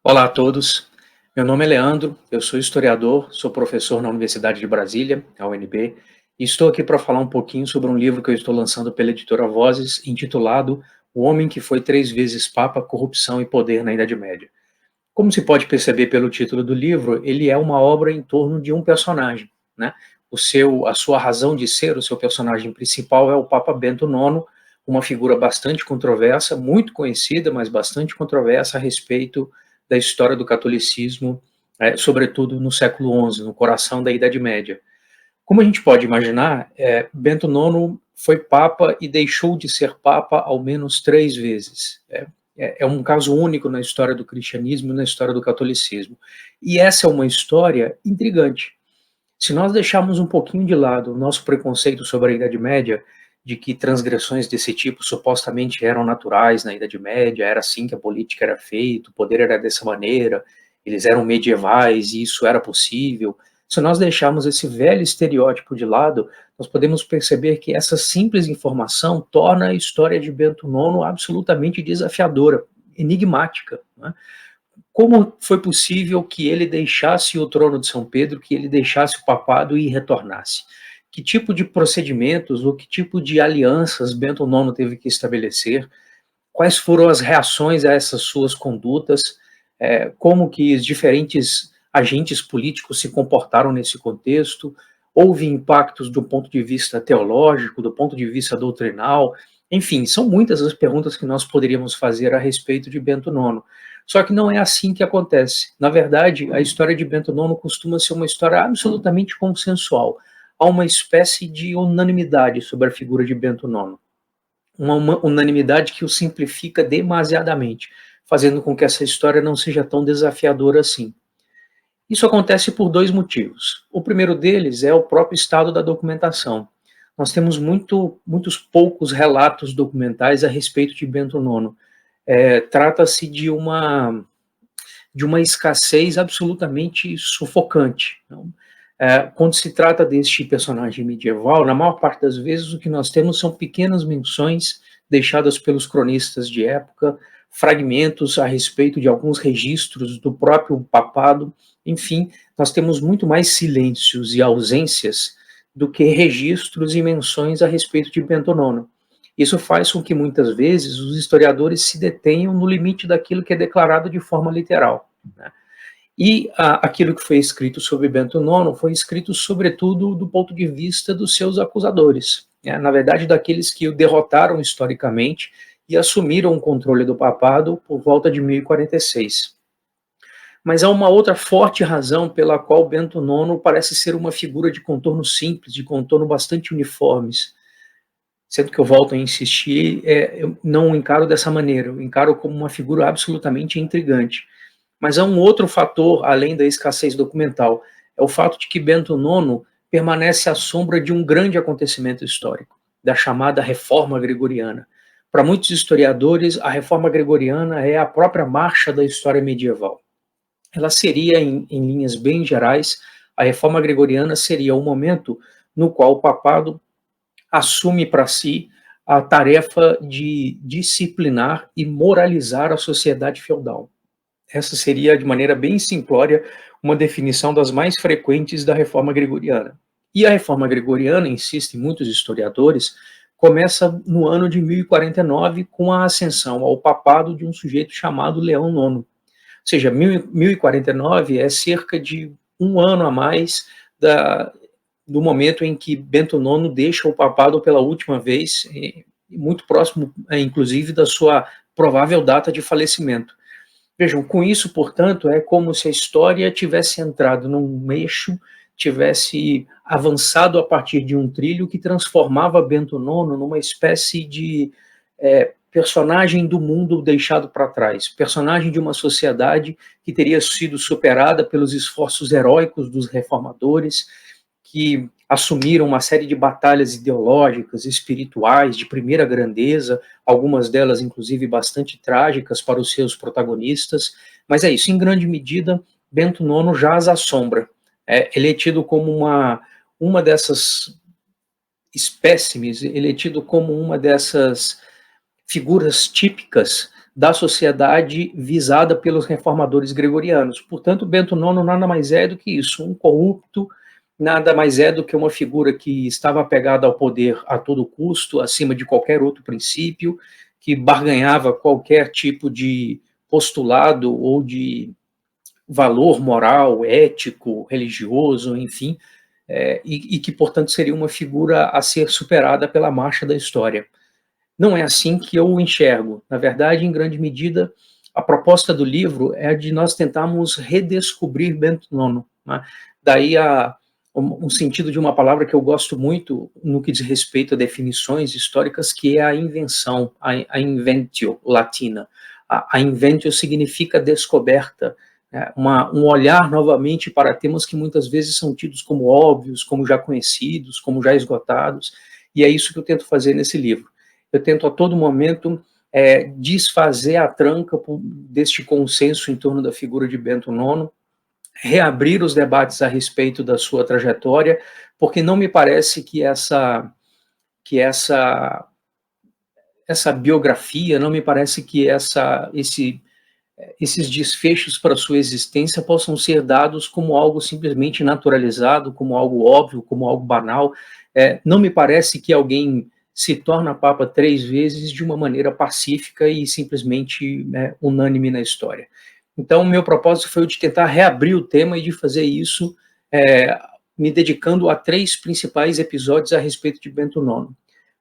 Olá a todos, meu nome é Leandro, eu sou historiador, sou professor na Universidade de Brasília, a UNB, e estou aqui para falar um pouquinho sobre um livro que eu estou lançando pela editora Vozes, intitulado O Homem que Foi Três Vezes Papa, Corrupção e Poder na Idade Média. Como se pode perceber pelo título do livro, ele é uma obra em torno de um personagem, né? A sua razão de ser, o seu personagem principal é o Papa Bento IX, uma figura bastante controversa, muito conhecida, mas bastante controversa a respeito da história do catolicismo, sobretudo no século XI, no coração da Idade Média. Como a gente pode imaginar, Bento IX foi Papa e deixou de ser Papa ao menos três vezes. É um caso único na história do cristianismo e na história do catolicismo. E essa é uma história intrigante. Se nós deixarmos um pouquinho de lado o nosso preconceito sobre a Idade Média, de que transgressões desse tipo supostamente eram naturais na Idade Média, era assim que a política era feita, o poder era dessa maneira, eles eram medievais e isso era possível. Se nós deixarmos esse velho estereótipo de lado, nós podemos perceber que essa simples informação torna a história de Bento IX absolutamente desafiadora, enigmática, né? Como foi possível que ele deixasse o trono de São Pedro, que ele deixasse o papado e retornasse? Que tipo de procedimentos ou que tipo de alianças Bento IX teve que estabelecer? Quais foram as reações a essas suas condutas? Como que os diferentes agentes políticos se comportaram nesse contexto? Houve impactos do ponto de vista teológico, do ponto de vista doutrinal? Enfim, são muitas as perguntas que nós poderíamos fazer a respeito de Bento IX. Só que não é assim que acontece. Na verdade, a história de Bento IX costuma ser uma história absolutamente consensual. Há uma espécie de unanimidade sobre a figura de Bento IX. Uma unanimidade que o simplifica demasiadamente, fazendo com que essa história não seja tão desafiadora assim. Isso acontece por dois motivos. O primeiro deles é o próprio estado da documentação. Nós temos muitos poucos relatos documentais a respeito de Bento IX. Trata-se de uma escassez absolutamente sufocante. Então, quando se trata deste personagem medieval, na maior parte das vezes o que nós temos são pequenas menções deixadas pelos cronistas de época, fragmentos a respeito de alguns registros do próprio papado, enfim, nós temos muito mais silêncios e ausências do que registros e menções a respeito de Bento IX. Isso faz com que muitas vezes os historiadores se detenham no limite daquilo que é declarado de forma literal, né? E aquilo que foi escrito sobre Bento IX foi escrito sobretudo do ponto de vista dos seus acusadores, né? Na verdade, daqueles que o derrotaram historicamente e assumiram o controle do papado por volta de 1046. Mas há uma outra forte razão pela qual Bento IX parece ser uma figura de contorno simples, de contorno bastante uniformes. Sendo que eu volto a insistir, eu não o encaro dessa maneira, eu encaro como uma figura absolutamente intrigante. Mas há um outro fator, além da escassez documental, é o fato de que Bento IX permanece à sombra de um grande acontecimento histórico, da chamada Reforma Gregoriana. Para muitos historiadores, a Reforma Gregoriana é a própria marcha da história medieval. Ela seria, em linhas bem gerais, a Reforma Gregoriana seria o momento no qual o papado assume para si a tarefa de disciplinar e moralizar a sociedade feudal. Essa seria, de maneira bem simplória, uma definição das mais frequentes da Reforma Gregoriana. E a Reforma Gregoriana, insistem muitos historiadores, começa no ano de 1049 com a ascensão ao papado de um sujeito chamado Leão IX. Ou seja, 1049 é cerca de um ano a mais do momento em que Bento IX deixa o papado pela última vez, muito próximo, inclusive, da sua provável data de falecimento. Vejam, com isso, portanto, é como se a história tivesse entrado num eixo, tivesse avançado a partir de um trilho que transformava Bento IX numa espécie de personagem do mundo deixado para trás, personagem de uma sociedade que teria sido superada pelos esforços heróicos dos reformadores, que assumiram uma série de batalhas ideológicas, espirituais, de primeira grandeza, algumas delas, inclusive, bastante trágicas para os seus protagonistas. Mas é isso, em grande medida, Bento IX jaz à sombra. Ele é tido como uma dessas espécimes, ele é tido como uma dessas figuras típicas da sociedade visada pelos reformadores gregorianos. Portanto, Bento IX nada mais é do que isso, um corrupto, nada mais é do que uma figura que estava apegada ao poder a todo custo, acima de qualquer outro princípio, que barganhava qualquer tipo de postulado ou de valor moral, ético, religioso, enfim, e que, portanto, seria uma figura a ser superada pela marcha da história. Não é assim que eu o enxergo. Na verdade, em grande medida, a proposta do livro é de nós tentarmos redescobrir Bento IX. Né? Daí um sentido de uma palavra que eu gosto muito no que diz respeito a definições históricas, que é a invenção, a inventio latina. A inventio significa descoberta, né? Um olhar novamente para temas que muitas vezes são tidos como óbvios, como já conhecidos, como já esgotados, e é isso que eu tento fazer nesse livro. Eu tento a todo momento desfazer a tranca deste consenso em torno da figura de Bento IX, reabrir os debates a respeito da sua trajetória, porque não me parece que essa biografia, não me parece que esses desfechos para sua existência possam ser dados como algo simplesmente naturalizado, como algo óbvio, como algo banal. Não me parece que alguém se torna papa 3 vezes de uma maneira pacífica e simplesmente unânime na história. Então, o meu propósito foi o de tentar reabrir o tema e de fazer isso me dedicando a 3 principais episódios a respeito de Bento IX.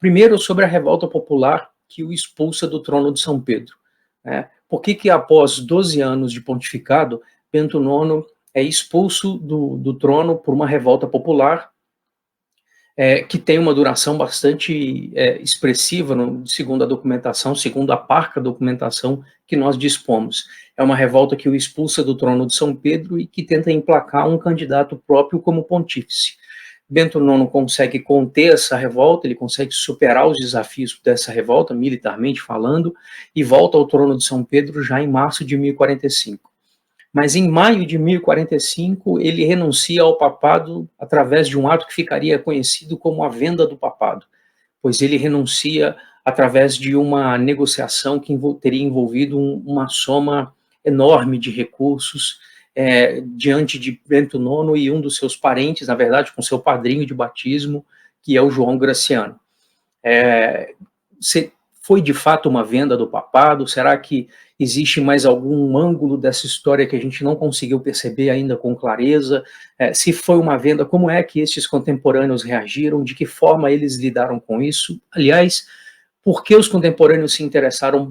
Primeiro, sobre a revolta popular que o expulsa do trono de São Pedro. Por que após 12 anos de pontificado, Bento IX é expulso do trono por uma revolta popular que tem uma duração bastante expressiva, segundo a documentação, segundo a parca documentação que nós dispomos. É uma revolta que o expulsa do trono de São Pedro e que tenta emplacar um candidato próprio como pontífice. Bento IX consegue conter essa revolta, ele consegue superar os desafios dessa revolta, militarmente falando, e volta ao trono de São Pedro já em março de 1045. Mas em maio de 1045, ele renuncia ao papado através de um ato que ficaria conhecido como a venda do papado, pois ele renuncia através de uma negociação que teria envolvido uma soma enorme de recursos diante de Bento IX e um dos seus parentes, na verdade, com seu padrinho de batismo, que é o João Graciano. Foi de fato uma venda do papado? Será que existe mais algum ângulo dessa história que a gente não conseguiu perceber ainda com clareza? Se foi uma venda, como é que estes contemporâneos reagiram? De que forma eles lidaram com isso? Aliás, por que os contemporâneos se interessaram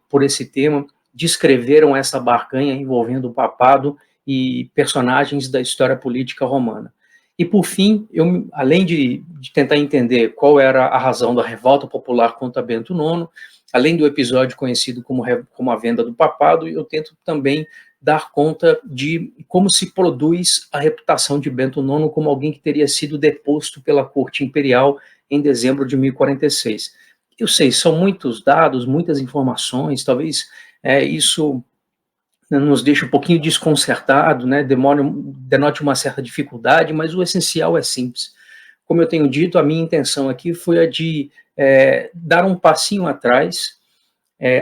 por esse tema, descreveram essa barganha envolvendo o papado e personagens da história política romana? E, por fim, além de tentar entender qual era a razão da revolta popular contra Bento IX, além do episódio conhecido como a venda do papado, eu tento também dar conta de como se produz a reputação de Bento IX como alguém que teria sido deposto pela corte imperial em dezembro de 1046. Eu sei, são muitos dados, muitas informações, talvez isso nos deixa um pouquinho desconcertado, né? Denote uma certa dificuldade, mas o essencial é simples. Como eu tenho dito, a minha intenção aqui foi a de dar um passinho atrás,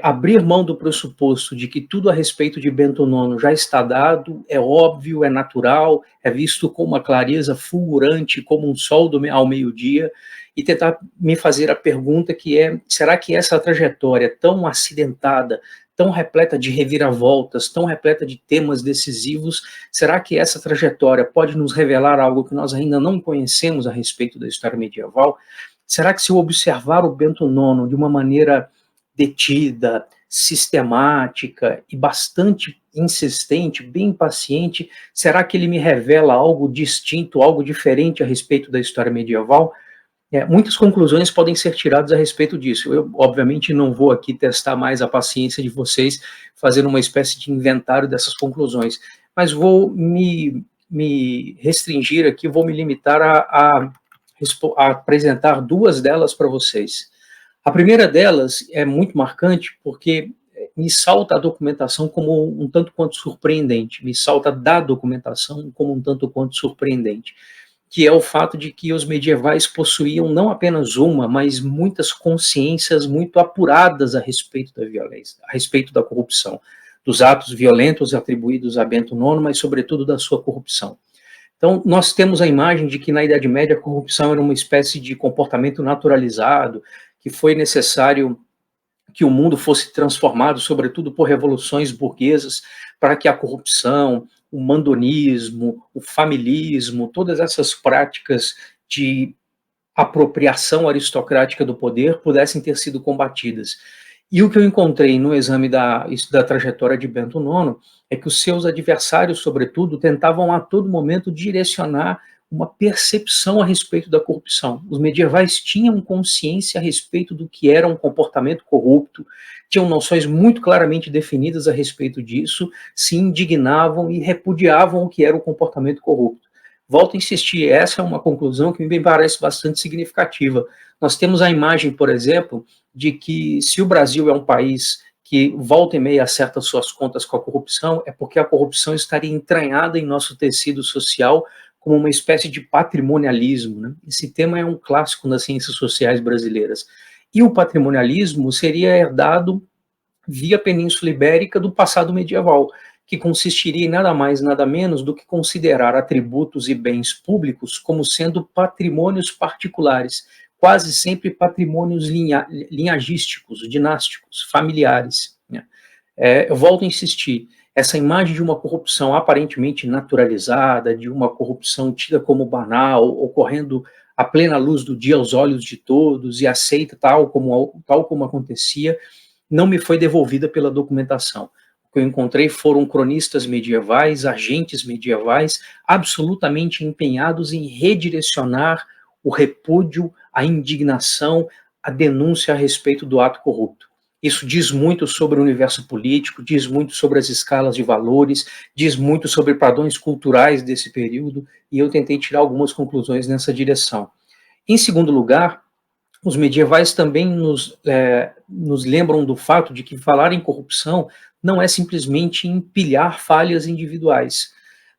abrir mão do pressuposto de que tudo a respeito de Bento IX já está dado, é óbvio, é natural, é visto com uma clareza fulgurante, como um sol ao meio-dia, e tentar me fazer a pergunta que será que essa trajetória tão acidentada, tão repleta de reviravoltas, tão repleta de temas decisivos, será que essa trajetória pode nos revelar algo que nós ainda não conhecemos a respeito da história medieval? Será que se eu observar o Bento IX de uma maneira detida, sistemática e bastante insistente, bem paciente, será que ele me revela algo distinto, algo diferente a respeito da história medieval? Muitas conclusões podem ser tiradas a respeito disso. Eu, obviamente, não vou aqui testar mais a paciência de vocês, fazendo uma espécie de inventário dessas conclusões, mas vou me restringir aqui, vou me limitar a apresentar 2 delas para vocês. A primeira delas é muito marcante porque me salta a documentação como um tanto quanto surpreendente, me salta da documentação como um tanto quanto surpreendente, que é o fato de que os medievais possuíam não apenas uma, mas muitas consciências muito apuradas a respeito da violência, a respeito da corrupção, dos atos violentos atribuídos a Bento IX, mas sobretudo da sua corrupção. Então, nós temos a imagem de que na Idade Média a corrupção era uma espécie de comportamento naturalizado, que foi necessário que o mundo fosse transformado, sobretudo por revoluções burguesas, para que a corrupção, o mandonismo, o familismo, todas essas práticas de apropriação aristocrática do poder pudessem ter sido combatidas. E o que eu encontrei no exame da trajetória de Bento IX é que os seus adversários, sobretudo, tentavam a todo momento direcionar uma percepção a respeito da corrupção. Os medievais tinham consciência a respeito do que era um comportamento corrupto, tinham noções muito claramente definidas a respeito disso, se indignavam e repudiavam o que era o comportamento corrupto. Volto a insistir, essa é uma conclusão que me parece bastante significativa. Nós temos a imagem, por exemplo, de que se o Brasil é um país que volta e meia acerta suas contas com a corrupção, é porque a corrupção estaria entranhada em nosso tecido social como uma espécie de patrimonialismo, né? Esse tema é um clássico nas ciências sociais brasileiras. E o patrimonialismo seria herdado via Península Ibérica do passado medieval, que consistiria em nada mais, nada menos do que considerar atributos e bens públicos como sendo patrimônios particulares, quase sempre patrimônios linhagísticos, dinásticos, familiares, né? Eu volto a insistir, essa imagem de uma corrupção aparentemente naturalizada, de uma corrupção tida como banal, ocorrendo à plena luz do dia aos olhos de todos e aceita tal como acontecia, não me foi devolvida pela documentação. O que eu encontrei foram cronistas medievais, agentes medievais, absolutamente empenhados em redirecionar o repúdio, a indignação, a denúncia a respeito do ato corrupto. Isso diz muito sobre o universo político, diz muito sobre as escalas de valores, diz muito sobre padrões culturais desse período, e eu tentei tirar algumas conclusões nessa direção. Em segundo lugar, os medievais também nos lembram do fato de que falar em corrupção não é simplesmente empilhar falhas individuais,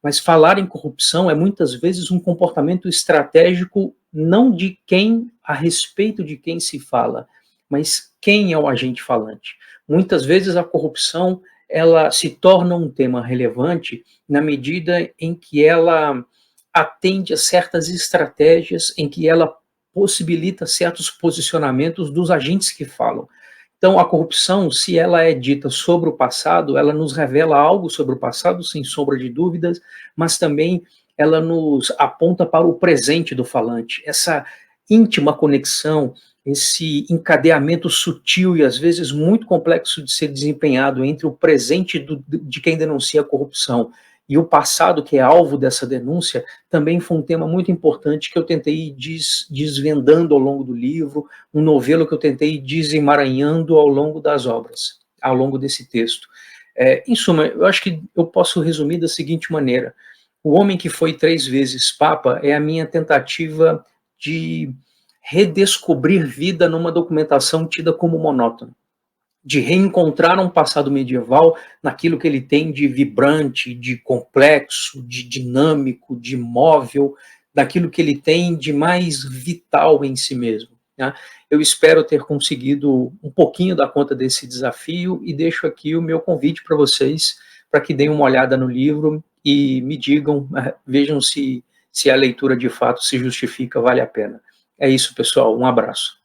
mas falar em corrupção é muitas vezes um comportamento estratégico não de quem, a respeito de quem se fala, mas quem é o agente falante. Muitas vezes a corrupção ela se torna um tema relevante na medida em que ela atende a certas estratégias, em que ela possibilita certos posicionamentos dos agentes que falam. Então, a corrupção, se ela é dita sobre o passado, ela nos revela algo sobre o passado, sem sombra de dúvidas, mas também ela nos aponta para o presente do falante. Essa íntima conexão, esse encadeamento sutil e às vezes muito complexo de ser desempenhado entre o presente de quem denuncia a corrupção e o passado, que é alvo dessa denúncia, também foi um tema muito importante que eu tentei desvendando ao longo do livro, um novelo que eu tentei desemaranhando ao longo das obras, ao longo desse texto. Em suma, eu acho que eu posso resumir da seguinte maneira: O Homem que Foi 3 Vezes Papa é a minha tentativa de redescobrir vida numa documentação tida como monótona, de reencontrar um passado medieval naquilo que ele tem de vibrante, de complexo, de dinâmico, de móvel, daquilo que ele tem de mais vital em si mesmo, né? Eu espero ter conseguido um pouquinho dar conta desse desafio e deixo aqui o meu convite para vocês, para que deem uma olhada no livro e me digam, vejam se a leitura de fato se justifica, vale a pena. É isso, pessoal, um abraço.